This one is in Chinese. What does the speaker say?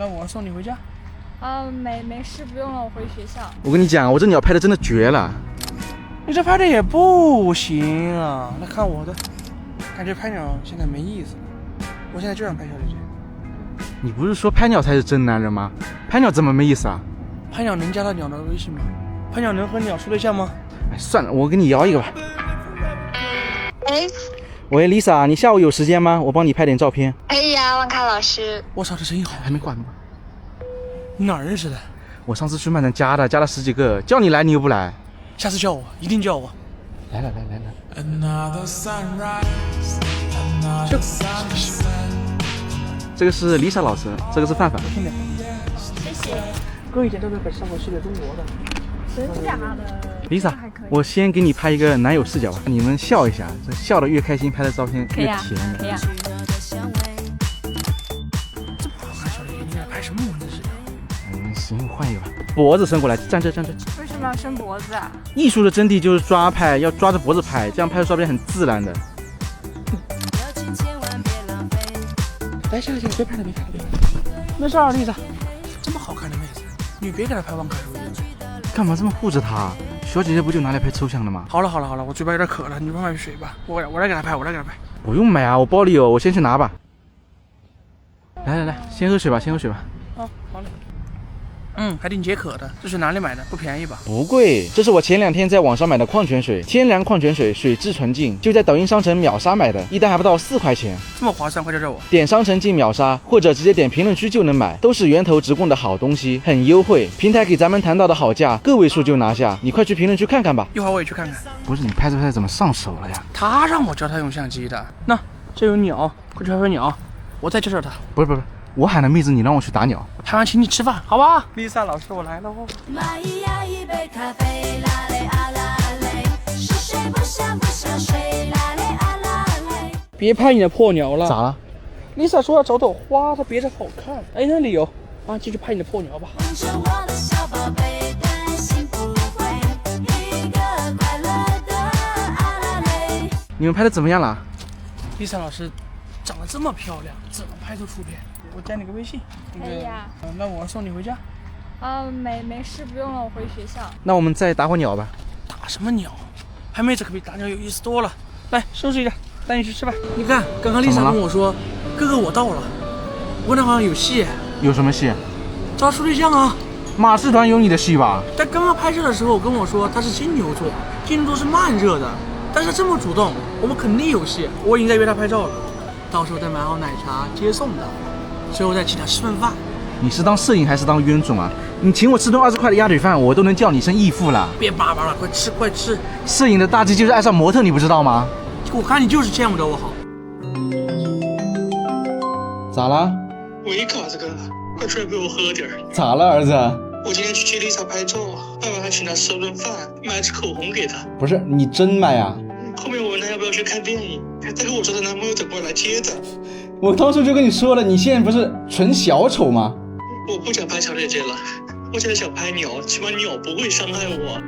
那我送你回家。没事，不用了，我回学校。我跟你讲，我这鸟拍的真的绝了。你这拍的也不行啊！那看我的，感觉拍鸟现在没意思了。我现在就想拍小姐姐。你不是说拍鸟才是真男人吗？拍鸟怎么没意思啊？拍鸟能加到鸟的微信吗？拍鸟能和鸟处对象吗？哎，算了，我给你摇一个吧。哎，喂 ，Lisa， 你下午有时间吗？我帮你拍点照片。可以呀，万凯老师。我操，这声音好！还没挂吗？你哪儿认识的？我上次去曼城加的，加了10几个，叫你来你又不来。下次叫我，一定叫我。来了。这个是 Lisa 老师，这个是范范。谢谢。哥以前都在本上过系列中国的。真假的 Lisa， 我先给你拍一个男友视角吧，你们笑一下，这笑得越开心，拍的照片越甜。可以啊。这么好看，小姐姐，你俩拍什么文字视角？行，换一个吧。脖子伸过来，站这。为什么要伸脖子啊？艺术的真谛就是抓拍，要抓着脖子拍，这样拍的照片很自然的。来，行，别拍了。没事儿，Lisa，这么好看的妹子，你别给她拍王凯如。干嘛这么护着她？小姐姐不就拿来拍抽象的吗？好了，我嘴巴有点渴了，你帮买杯水吧，我来给她拍。不用买啊，我包里有，我先去拿吧。来，先喝水吧。哦，好嘞。还挺解渴的。这是哪里买的？不便宜吧？不贵，这是我前2天在网上买的矿泉水，天然矿泉水，水质纯净，就在抖音商城秒杀买的，一单还不到4块钱。这么划算，快叫我！点商城进秒杀，或者直接点评论区就能买，都是源头直供的好东西，很优惠。平台给咱们谈到的好价，个位数就拿下，你快去评论区看看吧。一会儿我也去看看。不是你拍着怎么上手了呀？他让我教他用相机的。那这有鸟，快去拍鸟，我再教教他。不是，我喊的妹子，你让我去打鸟。拍完请你吃饭，好吧？Lisa 老师，我来了哦。买呀一杯咖啡，啦嘞啊啦嘞，是谁不想睡，啦嘞啊啦嘞。别拍你的破鸟了。咋了 ？Lisa 说要找朵花，她别着好看。哎，那里有啊，继续拍你的破鸟吧。望着我的小宝贝，担心不会一个快乐的啊啦嘞。你们拍的怎么样了？ Lisa 老师长得这么漂亮，怎么拍出图片？我加你个微信。可以啊。那我送你回家。没事，不用了，我回学校。那我们再打会鸟吧。打什么鸟？拍妹子可比打鸟有意思多了。来，收拾一下，带你去吃饭。你看，刚刚 Lisa 跟我说，哥哥我到了。我跟他好像有戏。有什么戏？找处对象啊。马戏团有你的戏吧？但刚刚拍摄的时候跟我说他是金牛座，金牛座是慢热的，但是这么主动，我们肯定有戏。我已经在约他拍照了，到时候再买好奶茶接送他，最后再请他吃顿饭。你是当摄影还是当冤种啊？你请我吃顿20块的鸭腿饭，我都能叫你声义父了。别叭叭了，快吃！摄影的大忌就是爱上模特，你不知道吗？我看你就是见不得我好。咋了？喂，嘎子哥，快出来陪我喝点儿。咋了，儿子？我今天去接Lisa拍照，爸爸还请她吃了顿饭，买了支口红给她。不是你真买啊？后面我问她要不要去看电影，她跟我说她男朋友等会来接的。我当初就跟你说了，你现在不是纯小丑吗？我不想拍小姐姐了，我现在想拍鸟，起码鸟不会伤害我。